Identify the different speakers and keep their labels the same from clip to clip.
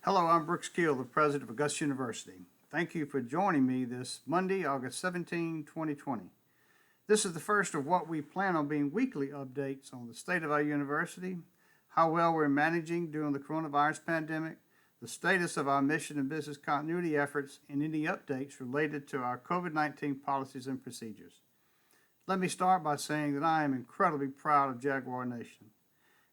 Speaker 1: Hello, I'm Keel, the President of Augusta University. Thank you for joining me this Monday, August 17, 2020. This is the first of what we plan on being weekly updates on the state of our university, how well we're managing during the coronavirus pandemic, the status of our mission and business continuity efforts, and any updates related to our COVID-19 policies and procedures. Let me start by saying that I am incredibly proud of Jaguar Nation.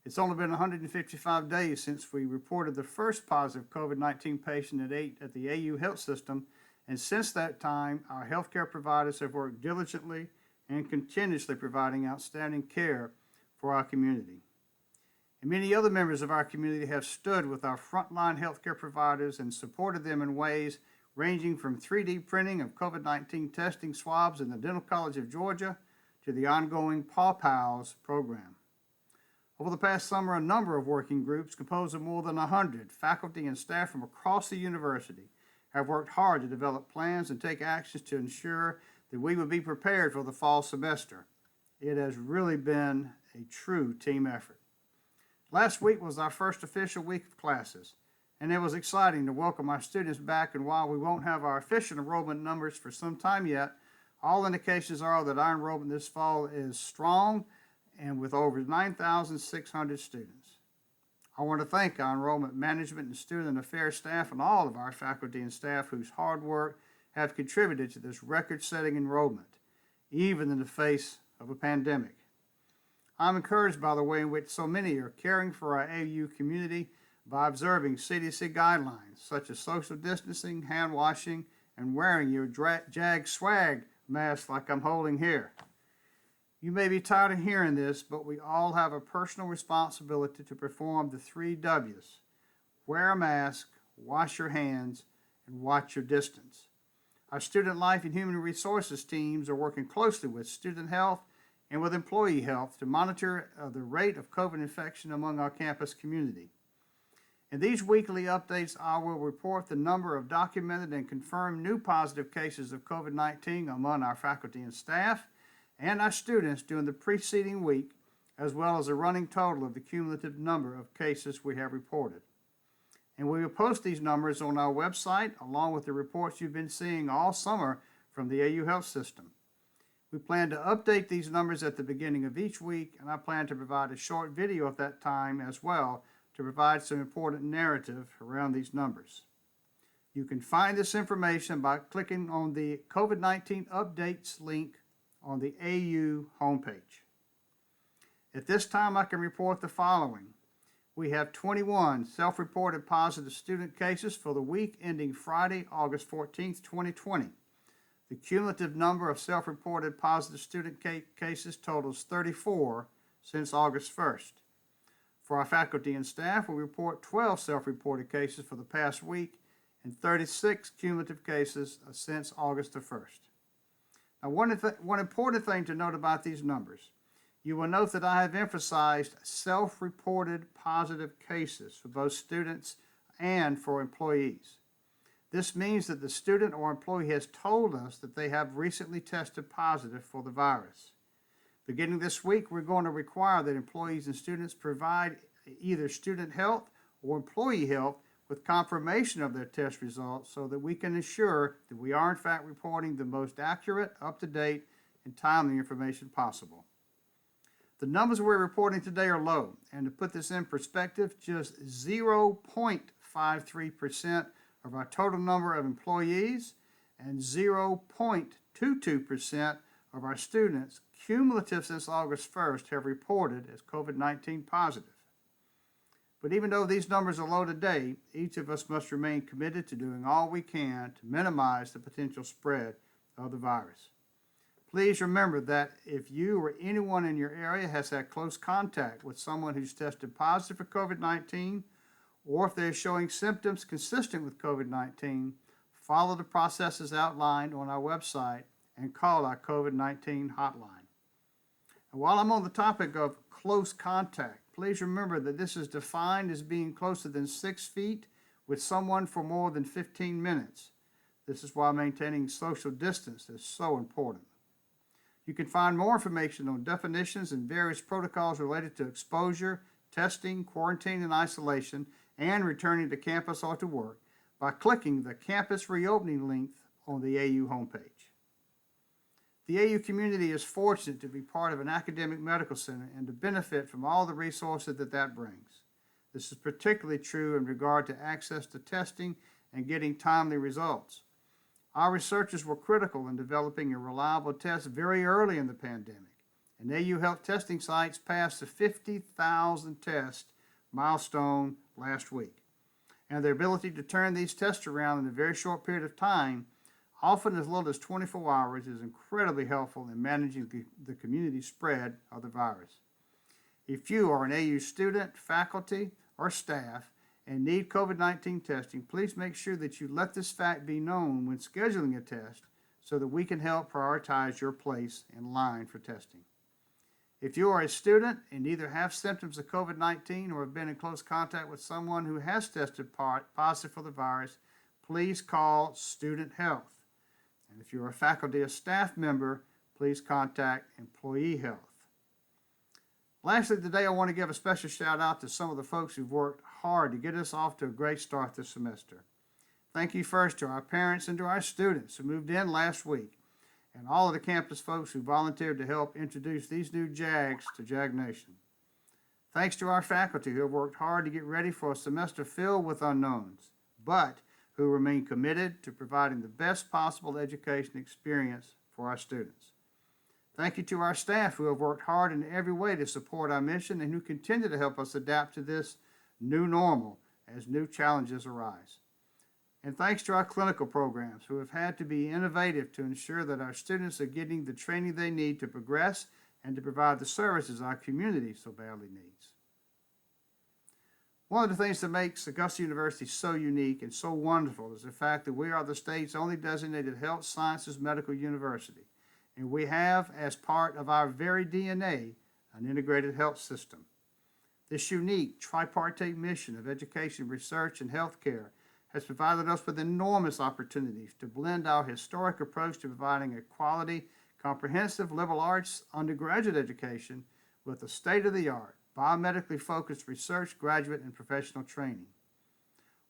Speaker 1: It's only been 155 days since we reported the first positive COVID-19 patient at the AU Health System, and since that time, our healthcare providers have worked diligently and continuously providing outstanding care for our community. And many other members of our community have stood with our frontline healthcare providers and supported them in ways ranging from 3D printing of COVID-19 testing swabs in the Dental College of Georgia to the ongoing Paw Pals program. Over the past summer, a number of working groups composed of more than 100 faculty and staff from across the university have worked hard to develop plans and take actions to ensure that we would be prepared for the fall semester. It has really been a true team effort. Last week was our first official week of classes, and it was exciting to welcome our students back. And while we won't have our official enrollment numbers for some time yet, all indications are that our enrollment this fall is strong and with over 9,600 students. I want to thank our enrollment management and student affairs staff and all of our faculty and staff whose hard work have contributed to this record-setting enrollment, even in the face of a pandemic. I'm encouraged by the way in which so many are caring for our AU community by observing CDC guidelines such as social distancing, hand washing, and wearing your JAG swag mask like I'm holding here. You may be tired of hearing this, but we all have a personal responsibility to perform the 3 W's. Wear a mask, wash your hands, and watch your distance. Our student life and human resources teams are working closely with student health and with employee health to monitor the rate of COVID infection among our campus community. In these weekly updates, I will report the number of documented and confirmed new positive cases of COVID-19 among our faculty and staff and our students during the preceding week, as well as a running total of the cumulative number of cases we have reported. And we will post these numbers on our website, along with the reports you've been seeing all summer from the AU Health System. We plan to update these numbers at the beginning of each week, and I plan to provide a short video at that time as well to provide some important narrative around these numbers. You can find this information by clicking on the COVID-19 updates link on the AU homepage. At this time, I can report the following. We have 21 self-reported positive student cases for the week ending Friday, August 14, 2020. The cumulative number of self-reported positive student cases totals 34 since August 1st. For our faculty and staff, we report 12 self-reported cases for the past week and 36 cumulative cases since August the 1st. Now, one important thing to note about these numbers, you will note that I have emphasized self-reported positive cases for both students and for employees. This means that the student or employee has told us that they have recently tested positive for the virus. Beginning this week, we're going to require that employees and students provide either student health or employee health with confirmation of their test results so that we can ensure that we are in fact reporting the most accurate, up-to-date, and timely information possible. The numbers we're reporting today are low, and to put this in perspective, just 0.53% of our total number of employees and 0.22% of our students cumulative since August 1st have reported as COVID-19 positive. But even though these numbers are low today, each of us must remain committed to doing all we can to minimize the potential spread of the virus. Please remember that if you or anyone in your area has had close contact with someone who's tested positive for COVID-19, or if they're showing symptoms consistent with COVID-19, follow the processes outlined on our website and call our COVID-19 hotline. And while I'm on the topic of close contact, please remember that this is defined as being closer than 6 feet with someone for more than 15 minutes. This is why maintaining social distance is so important. You can find more information on definitions and various protocols related to exposure, testing, quarantine, and isolation, and returning to campus or to work by clicking the campus reopening link on the AU homepage. The AU community is fortunate to be part of an academic medical center and to benefit from all the resources that brings. This is particularly true in regard to access to testing and getting timely results. Our researchers were critical in developing a reliable test very early in the pandemic, and AU Health testing sites passed the 50,000 test milestone last week. And their ability to turn these tests around in a very short period of time, often as little as 24 hours, is incredibly helpful in managing the community spread of the virus. If you are an AU student, faculty, or staff and need COVID-19 testing, please make sure that you let this fact be known when scheduling a test so that we can help prioritize your place in line for testing. If you are a student and either have symptoms of COVID-19 or have been in close contact with someone who has tested positive for the virus, please call Student Health. And if you're a faculty or staff member, please contact Employee Health. Lastly, today I want to give a special shout out to some of the folks who've worked hard to get us off to a great start this semester. Thank you first to our parents and to our students who moved in last week, and all of the campus folks who volunteered to help introduce these new JAGs to JAG Nation. Thanks to our faculty who have worked hard to get ready for a semester filled with unknowns, but who remain committed to providing the best possible education experience for our students. Thank you to our staff who have worked hard in every way to support our mission and who continue to help us adapt to this new normal as new challenges arise. And thanks to our clinical programs who have had to be innovative to ensure that our students are getting the training they need to progress and to provide the services our community so badly needs. One of the things that makes Augusta University so unique and so wonderful is the fact that we are the state's only designated health sciences medical university, and we have, as part of our very DNA, an integrated health system. This unique tripartite mission of education, research, and healthcare has provided us with enormous opportunities to blend our historic approach to providing a quality, comprehensive liberal arts undergraduate education with a state-of-the-art, biomedically focused research, graduate, and professional training.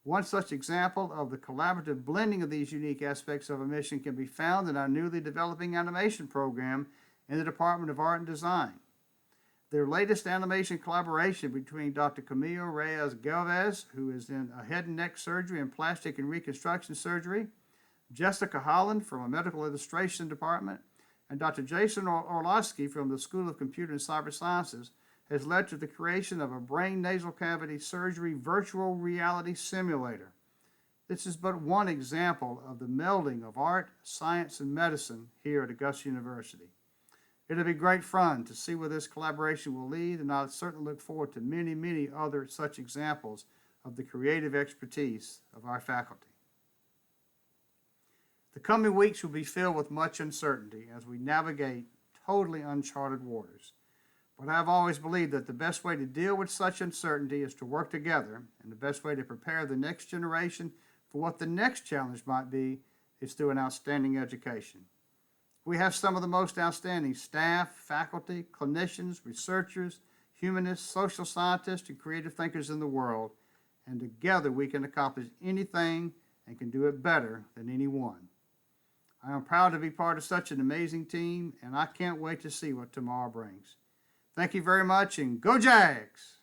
Speaker 1: One such example of the collaborative blending of these unique aspects of our mission can be found in our newly developing animation program in the Department of Art and Design. Their latest animation collaboration between Dr. Camille Reyes-Galvez, who is in a head and neck surgery and plastic and reconstruction surgery, Jessica Holland from a medical illustration department, and Dr. Jason Orlowski from the School of Computer and Cyber Sciences, has led to the creation of a brain nasal cavity surgery virtual reality simulator. This is but one example of the melding of art, science, and medicine here at Augusta University. It'll be great fun to see where this collaboration will lead, and I certainly look forward to many, many other such examples of the creative expertise of our faculty. The coming weeks will be filled with much uncertainty as we navigate totally uncharted waters. But I've always believed that the best way to deal with such uncertainty is to work together, and the best way to prepare the next generation for what the next challenge might be is through an outstanding education. We have some of the most outstanding staff, faculty, clinicians, researchers, humanists, social scientists, and creative thinkers in the world, and together we can accomplish anything and can do it better than anyone. I am proud to be part of such an amazing team, and I can't wait to see what tomorrow brings. Thank you very much, and go Jags!